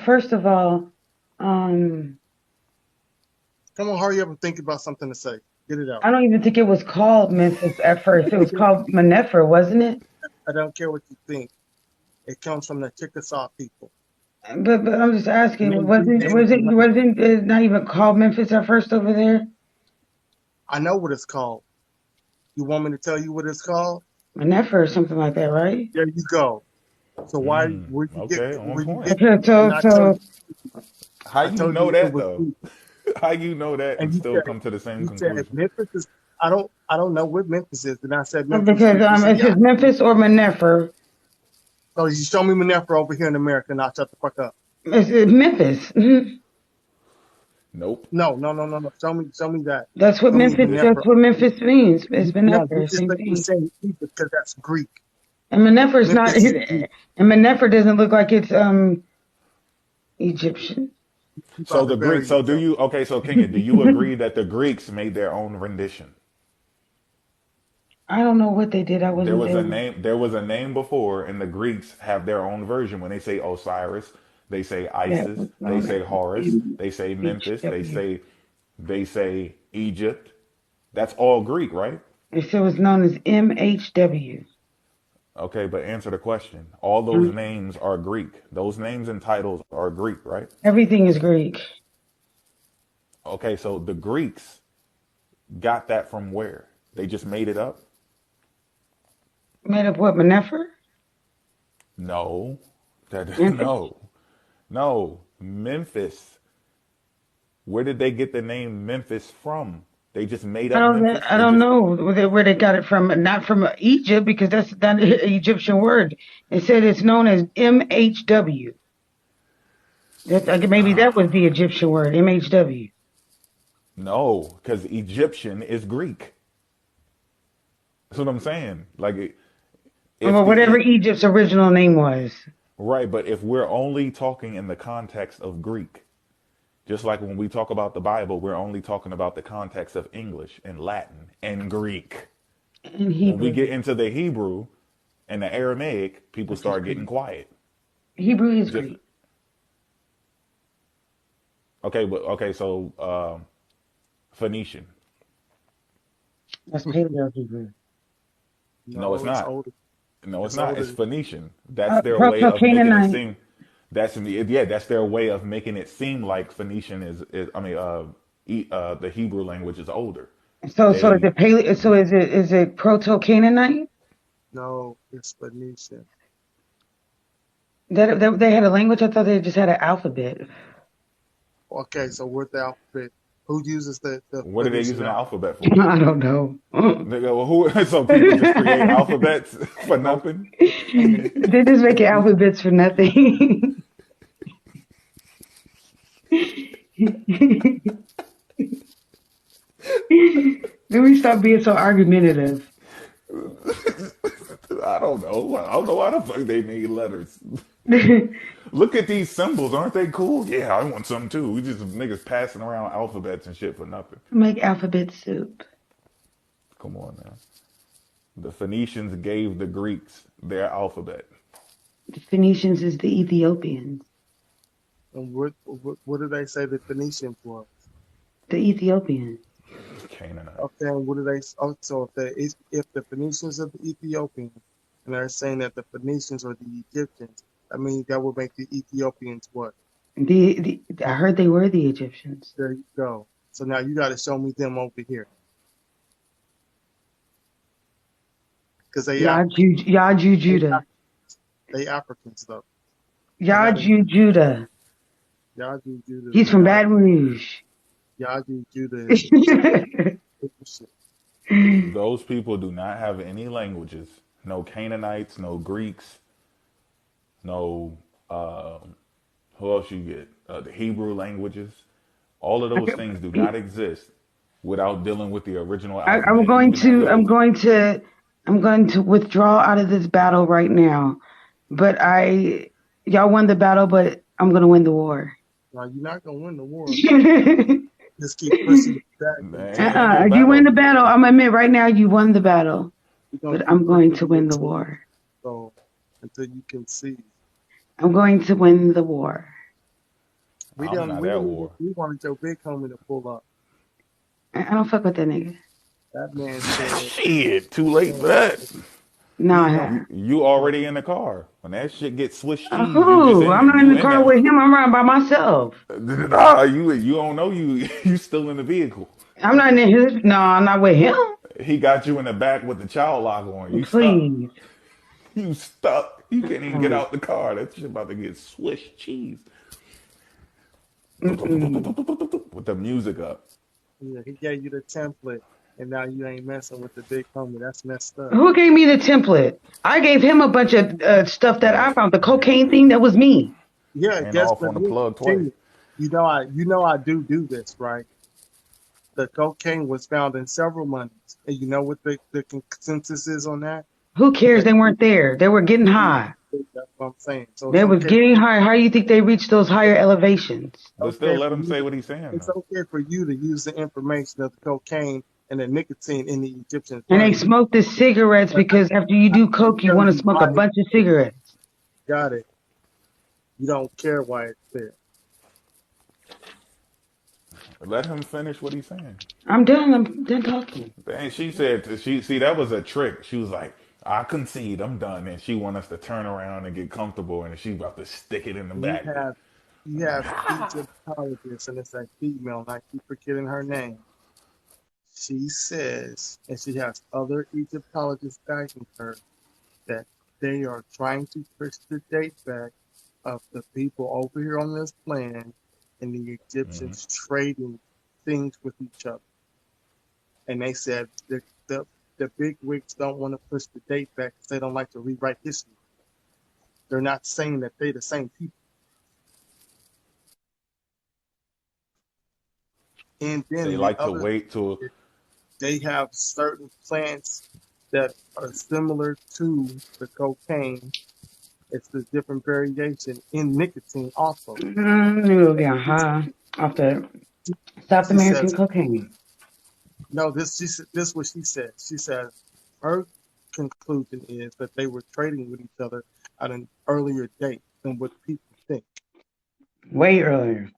First of all, um, Come on, hurry up and think about something to say. Get it out. I don't even think it was called Memphis at first. It was called Menefer, wasn't it? I don't care what you think. It comes from the Chickasaw people. But I'm just asking, Maybe native American. wasn't it not even called Memphis at first over there? I know what it's called. You want me to tell you what it's called? Menefer or something like that, right? There you go. So why Okay, on where you point. get Okay, and so I told so you How I you told know you it that was though? Greek. How you know that And and still come to the same you said conclusion? Memphis is I don't know what Memphis is. And I said Memphis. because You said it's yeah. just Memphis or Menefer. So you show me Manefra over here in America and I'll shut the fuck up. It's Memphis. Mhm. Nope. No. Show me that. That's what Show me Memphis. Manefra. That's what Memphis means. It's No, Menefer, same you're thing. saying Egypt because that's Greek. And Menefer is not. Memphis is Greek. And Menefer doesn't look like it's Egyptian. You So about to the Greeks. bury So do yourself. you? Okay. So Kenya, do you agree that the Greeks made their own rendition? I don't know what they did. I There wasn't was a there. name. There was a name before, and the Greeks have their own version. When they say Osiris, they say That Isis. was They known say Horus. as They say Memphis. HW. They say Egypt. That's all Greek, right? It was known as MHW. Okay, but answer the question. All those names are Greek. Those names and titles are Greek, right? Everything is Greek. Okay, so the Greeks got that from where? They just made it up? Made up what? Menefer? No. That Memphis? no. No. Memphis. Where did they get the name Memphis from? They just made up Memphis? I They don't just know where they got it from. Not from Egypt because that's not an Egyptian word. It said it's known as MHW. Maybe that was the Egyptian word, MHW. no, because Egyptian is Greek. That's what I'm saying. Like if Well, the whatever it, Egypt's original name was. right, but if we're only talking in the context of Greek, just like when we talk about the Bible, we're only talking about the context of English and Latin and Greek. In When we Hebrew. get into the Hebrew and the Aramaic, people Which is start getting Greek. quiet. Hebrew is Just Greek. okay, but okay, so Phoenician. That's Paleo Hebrew. No, it's No, it's not. older. No, it's It's not. It's older. Phoenician. That's their way of making it Proto-Canaanite. seem. That's yeah. That's their way of making it seem like Phoenician is I mean, the Hebrew language is older. So is They it Paleo? So is it Proto-Canaanite? No, it's Phoenician. That they had a language. I thought they just had an alphabet. Okay, so with the alphabet, who uses the what are they Phoenician using the alphabet? alphabet for? I don't know. They go, well, who? So people just create alphabets for No, nothing. They just make alphabets for nothing. Then we stop being so argumentative. I don't know. I don't know why the fuck they need letters. Look at these symbols, aren't they cool? Yeah, I want some too. We just niggas passing around alphabets and shit for nothing. Make alphabet soup. Come on now. The Phoenicians gave the Greeks their alphabet. The Phoenicians is the Ethiopians. and what do they say the Phoenician was? The Ethiopians. Canaanite. Okay, and what do they? Oh, so if the Phoenicians are the Ethiopians, and they're saying that the Phoenicians are the Egyptians, I mean that would make the Ethiopians what? I heard they were the Egyptians. There you go. So now you got to show me them over here, because Yaju they Judah. they Africans though. They're not in Yaju Judah. Yaju Judah. He's from Baton Rouge. Yaju Judah is Egyptian. Those people do not have any languages. No Canaanites, no Greeks, no who else you get? The Hebrew languages. All of those things do not exist without dealing with the original I'm alphabet. going Even that to I'm little going to I'm going to withdraw out of this battle right now. But y'all won the battle, but I'm gonna win the war. Now you're not gonna win the war. Just keep pushing it back. there ain't been no You win battle. the battle. I'm gonna admit right now you won the battle, You're gonna but keep I'm going pushing to it win the until war. so until you can see. I'm going to win the war. We I'm didn't. not We at wanted. war. We wanted your big homie to pull up. I don't fuck with that nigga. That man said. Shit, too late for that. No, He I know. haven't. You already in the car. When that shit gets Swiss cheese, you just Who? in I'm it. not in You the in car that. with him. I'm riding by myself. Nah, you don't know you still in the vehicle. I'm not in his. No, I'm not with him. He got you in the back with the child lock on. You stuck. Please. You stuck. You can't even get Mm-mm. out the car. That shit about to get Swiss cheese Mm-mm. with the music up. Yeah, he gave you the template, and now you ain't messing with the big homie. That's messed up. Who gave me the template? I gave him a bunch of stuff that I And, found. The cocaine thing, that was me. Yeah, and guess off what? on the plug twice. Genius. You know I do this, right? The cocaine was found in several monies, and you know what the consensus is on that? Who cares? That They weren't there. They were getting high. that's what I'm saying. So it's They was okay. getting high. How do you think they reached those higher elevations? But still Okay let for him you. say what he's saying It's though. okay for you to use the information of the cocaine and the nicotine in the Egyptian's And they money. smoked the cigarettes But because after you I do can't coke, you tell want to you smoke a why it's bunch of there. cigarettes. Got it. You don't care why it's there. Let him finish what he's saying. I'm done. I'm done talking. And she said, she see that was a trick. She was like, I concede, I'm done. And she want us to turn around and get comfortable, and she about to stick it in the You back. have you have Egyptologist, and it's a female, and I keep forgetting her name. She says, and she has other Egyptologists guiding her, that they are trying to push the date back of the people over here on this land and the Egyptians trading things with each other. And they said the big wigs don't want to push the date back because they don't like to rewrite history. They're not saying that they're the same people. And They then the like to other, wait till they have certain plants that are similar to the cocaine. It's the different variation in nicotine also. You will get high off the South She American says, cocaine. no, this is what she said. She said her conclusion is that they were trading with each other at an earlier date than what people think. Way earlier.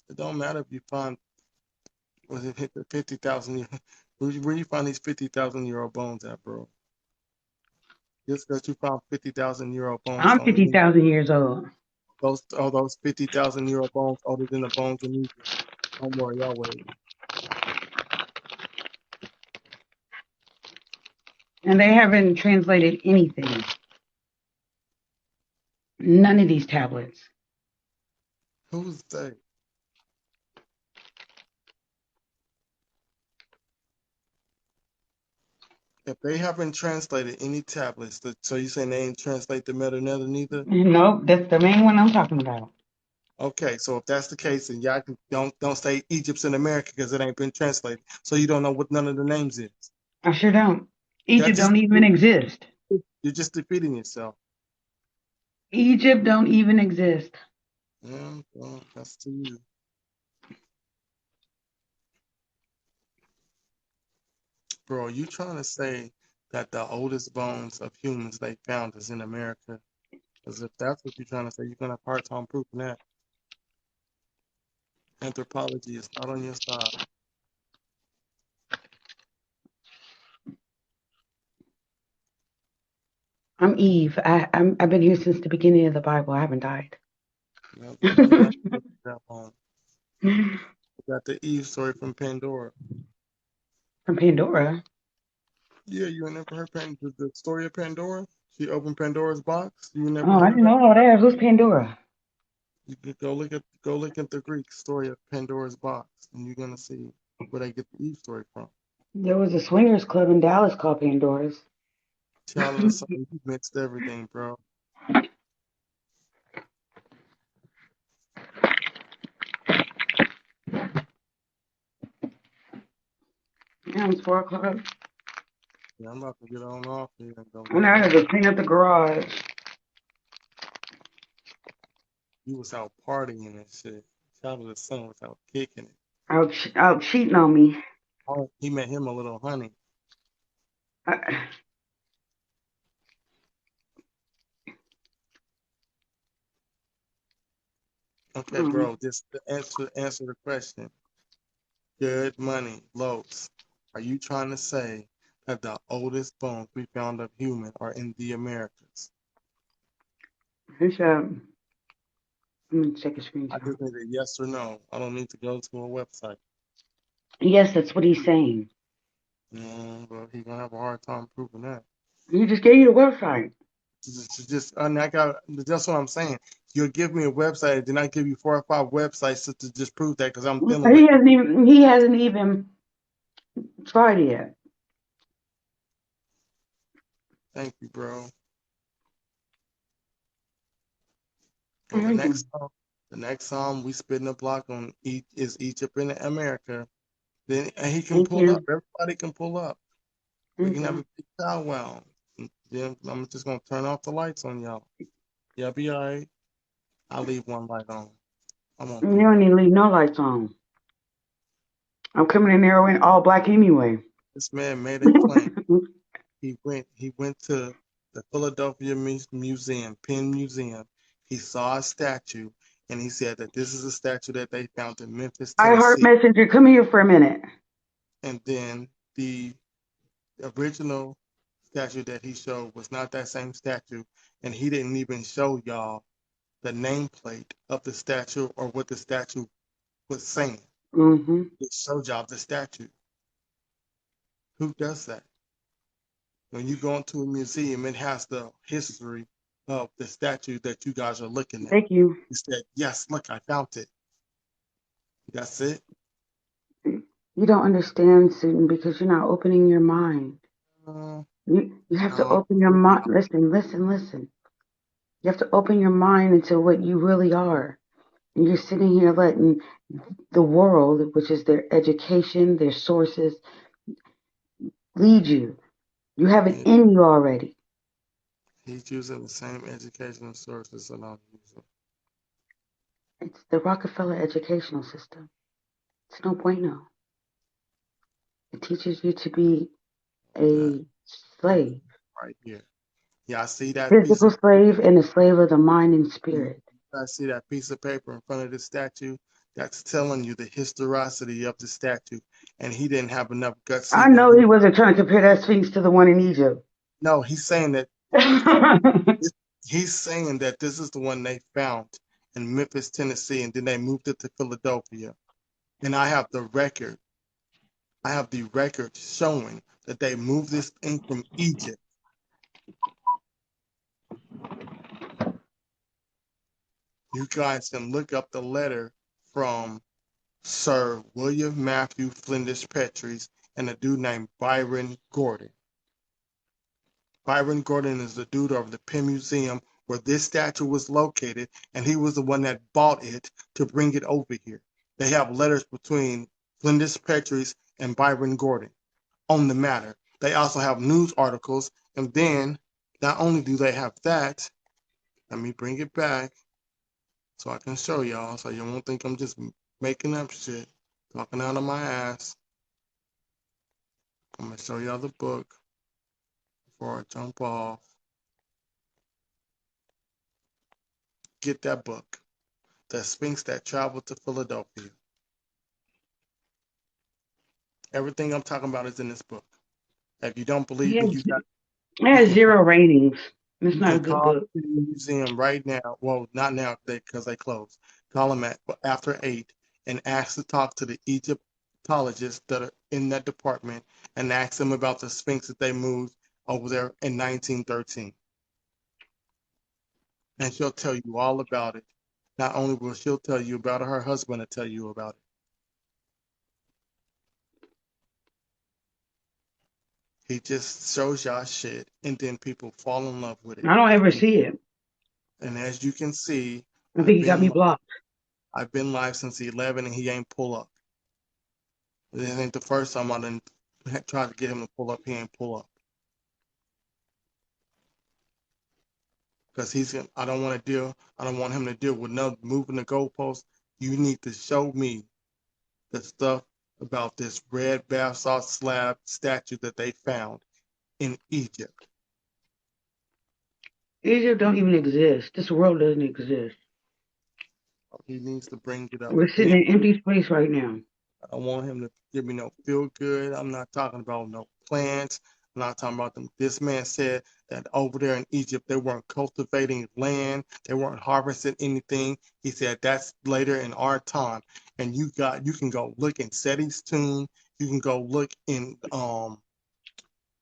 It don't matter if you find was it hit the 50,000 year where you find these 50,000 year old bones at, bro? Just because you found 50,000 year old bones I'm don't mean 50,000 years old. those 50,000 year old bones older than the bones in Egypt. Don't worry, I'll wait. And they haven't translated anything. None of these tablets. Who's they? If they haven't translated any tablets, so you saying they ain't translate the Meta Netta neither? Nope, that's the main one I'm talking about. Okay, so if that's the case, then y'all don't say Egypt's in America because it ain't been translated, so you don't know what none of the names is. I sure don't. That Egypt just don't even exist. you're just defeating yourself. Egypt don't even exist. Yeah, well, that's to you. Bro, you trying to say that the oldest bones of humans they found is in America? Because if that's what you're trying to say, you're gonna have a hard time proving that. Anthropology is not on your side. I'm Eve. I've been here since the beginning of the Bible. I haven't died. Yep, you never looked at that long. From We got the Eve story from Pandora. Pandora. Yeah, you ain't never heard the story of Pandora? She opened Pandora's box. You never Oh, I heard didn't that? know all that. Who's Pandora? You could go look at the Greek story of Pandora's box, and you're gonna see where they get the Eve story from. There was a swingers club in Dallas called Pandora's. Child of the Sun, you mixed everything, bro. Yeah, it's 4 o'clock. Yeah, I'm about to get on off here and go And lay I down. gotta go clean up the garage. You was out partying and shit. Child of the Sun was out kicking it. Out cheating on me. Oh, he met him a little honey. I, Okay, Mm. bro, just to answer the question. Good money, Los. Are you trying to say that the oldest bones we found of human are in the Americas? It's, let me check a I screenshot. just need a yes or no. I don't need to go to a website. Yes, that's what he's saying. But he's gonna have a hard time proving that. He just gave you the website. I mean, that's what I'm saying. You'll give me a website, then I give you 4 or 5 websites to just prove that because I'm dealing with. He hasn't even tried it yet. Thank you, bro. Well, Thank you. the next song we spin the block on is Egypt in America. Then and he can Thank pull up. you. Everybody can pull up. We Thank can have you. a big powwow. Then I'm just gonna turn off the lights on y'all. Y'all be all right. I'll leave one light on. I won't You be don't mad. need to leave no lights on. I'm coming in there in all black anyway. This man made a claim. He went to the Philadelphia Museum, Penn Museum. He saw a statue, and he said that this is a statue that they found in Memphis, I heart Tennessee. messenger, come here for a minute. And then the original statue that he showed was not that same statue, and he didn't even show y'all the nameplate of the statue or what the statue was saying. Mm-hmm. It showed y'all the statue. Who does that? When you go into a museum, it has the history of the statue that you guys are looking at. Thank you. You said, yes, look, I found it. That's it. You don't understand, Suten, because you're not opening your mind. Uh, You have to no, open your mind. Listen, listen, listen. You have to open your mind into what you really are. And you're sitting here letting the world, which is their education, their sources, lead you. You have it he- in you already. he's using the same educational sources that I'm using. It's the Rockefeller educational system. It's no bueno. It teaches you to be That a is slave, right here. Yeah, I see that piece physical of slave, and a slave of the mind and spirit. I see that piece of paper in front of the statue. That's telling you the historicity of the statue, and he didn't have enough guts to I even know read. he wasn't trying to compare that Sphinx to the one in Egypt. No, he's saying that this is the one they found in Memphis, Tennessee, and then they moved it to Philadelphia. And I have the record showing that they moved this thing from Egypt. You guys can look up the letter from Sir William Matthew Flinders Petries and a dude named Byron Gordon. Byron Gordon is the dude of the Penn Museum where this statue was located, and he was the one that bought it to bring it over here. They have letters between Flinders Petries and Byron Gordon on the matter. They also have news articles, and then not only do they have that, let me bring it back so I can show y'all, so you won't think I'm just making up shit, talking out of my ass. I'm gonna show y'all the book before I jump off. Get that book, The Sphinx That Traveled to Philadelphia. Everything I'm talking about is in this book. If you don't believe me, It you has can call zero ratings. It's you not can a good call book. the museum right now. Well, not now because they closed. Call them at after 8 and ask to talk to the Egyptologists that are in that department and ask them about the Sphinx that they moved over there in 1913. And she'll tell you all about it. Not only will she tell you about it, her husband will tell you about it. He just shows y'all shit, and then people fall in love with it. I don't ever And, see it. and as you can see, I think he got me blocked. I've been live since 11, and he ain't pull up. This ain't the first time I done tried to get him to pull up. He ain't pull up because I don't want to deal. I don't want him to deal with no moving the goalposts. You need to show me the stuff about this red bath salt slab statue that they found in Egypt. Egypt don't even exist. This world doesn't exist. He needs to bring it up We're sitting again. in empty space right now. I don't want him to give me no feel good. I'm not talking about no plants. I'm not talking about them. This man said that over there in Egypt, they weren't cultivating land. They weren't harvesting anything. He said that's later in our time. And you can go look in Seti's tomb. You can go look in,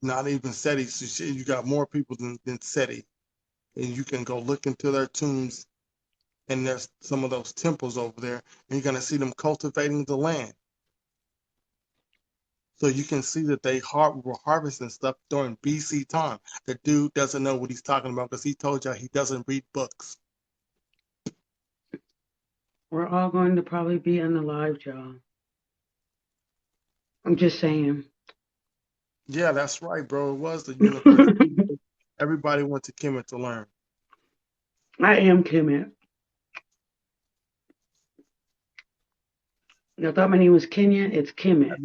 not even Seti's. You got more people than Seti. And you can go look into their tombs, and there's some of those temples over there, and you're going to see them cultivating the land. So you can see that they were harvesting stuff during BC time. The dude doesn't know what he's talking about because he told you he doesn't read books. We're all going to probably be unalived, y'all. I'm just saying. Yeah, that's right, bro. It was the universe. Everybody went to Kemet to learn. I am Kemet. I thought my name was Kenya. It's Kemet.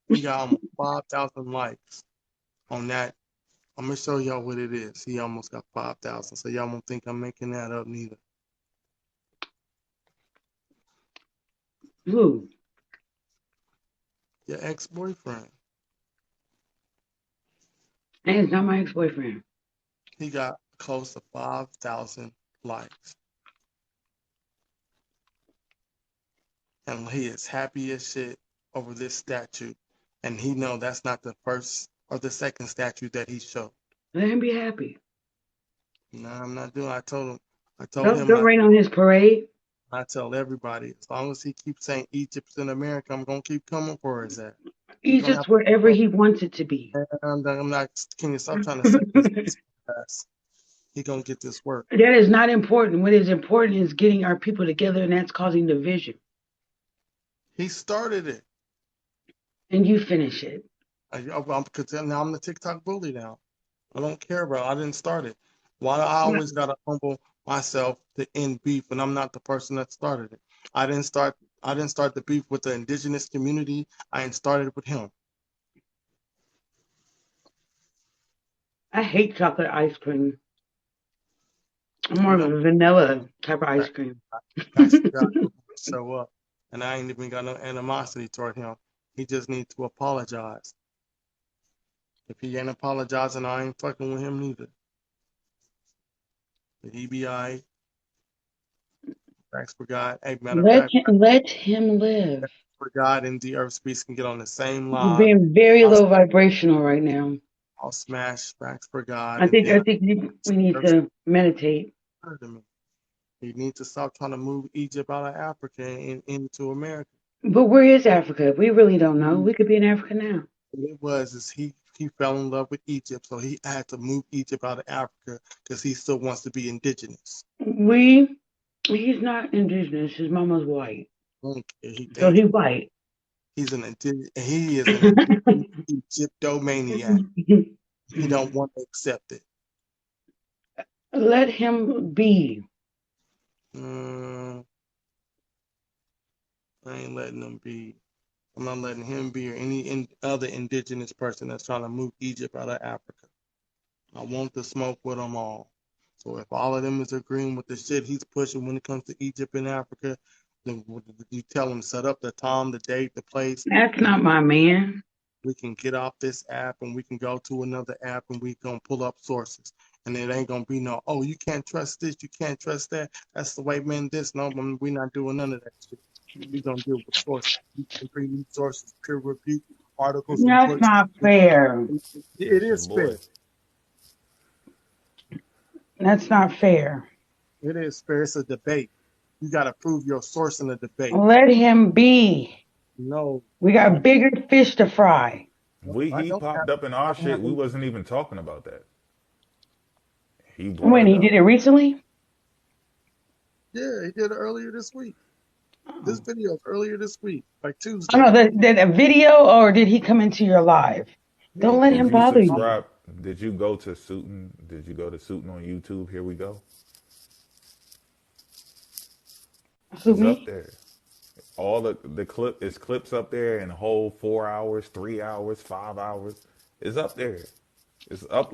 He got almost 5,000 likes on that. I'm going to show y'all what it is. He almost got 5,000. So y'all won't think I'm making that up neither. Who? Your ex-boyfriend. And it's not my ex-boyfriend. He got close to 5,000 likes. And he is happy as shit over this statue. And he know that's not the first or the second statue that he showed. Let him be happy. No, I'm not doing. I told Don't him, rain on his parade. I tell everybody, as long as he keeps saying Egypt's in America, I'm gonna keep coming for his ass. He gonna have Egypt's wherever to. he wants it to be. I'm not. Can you stop trying to say his ass? He gonna get this work. That is not important. What is important is getting our people together, and that's causing division. He started it. And you finish it. Because now I'm the TikTok bully now. I don't care, bro. I didn't start it. Why do I always gotta humble myself to end beef when I'm not the person that started it? I didn't start. I didn't start the beef with the indigenous community. I started it with him. I hate chocolate ice cream. I'm more You of know, a vanilla type of ice cream. Max God show up, and I ain't even got no animosity toward him. He just needs to apologize. If he ain't apologizing, I ain't fucking with him neither. The EBI, Max for God. Hey, matter of fact, Let him live. for God and the Earth Speaks can get on the same You're live. being very I'll, low vibrational right now. I'll smash Max for God, I and think then I think we need Earth to meditate. Speaks to me. He needs to stop trying to move Egypt out of Africa and into America. But where is Africa? We really don't know. We could be in Africa now. What it was is he fell in love with Egypt, so he had to move Egypt out of Africa because he still wants to be indigenous. He's not indigenous. His mama's white, I don't care. He so thinks he's white. he is an indigenous Egyptomaniac. He don't want to accept it. Let him be. Mm, I ain't letting him be. I'm not letting him be or any other indigenous person that's trying to move Egypt out of Africa. I want to smoke with them all. So if all of them is agreeing with the shit he's pushing when it comes to Egypt and Africa, then you tell him set up the time, the date, the place, That's and not my man. we can get off this app and we can go to another app and we gonna pull up sources. And it ain't gonna be no, oh, you can't trust this, you can't trust that. That's the way men this. No, we're not doing none of that shit. We're gonna deal with sources. We can bring these sources, peer reviewed articles and That's books. not fair. It That's your is boy. fair. That's not fair. It is fair. It's a debate. You gotta prove your source in a debate. Let him be. No, We I, got bigger fish to fry. I He don't have popped up in our I don't have shit. We any. wasn't even talking about that. He brought When it he did up. it recently? Yeah, he did it earlier this week. This Oh, video is earlier this week, like oh no, Tuesday. that a video or did he come into your live? He Don't let came Did him you bother on you. subscribe? Did you go to Suten? Did you go to Suten on YouTube? Here we go. Who, It's up me? there. All the clip is clips up there in a whole 4 hours, 3 hours, 5 hours. It's up there. It's up.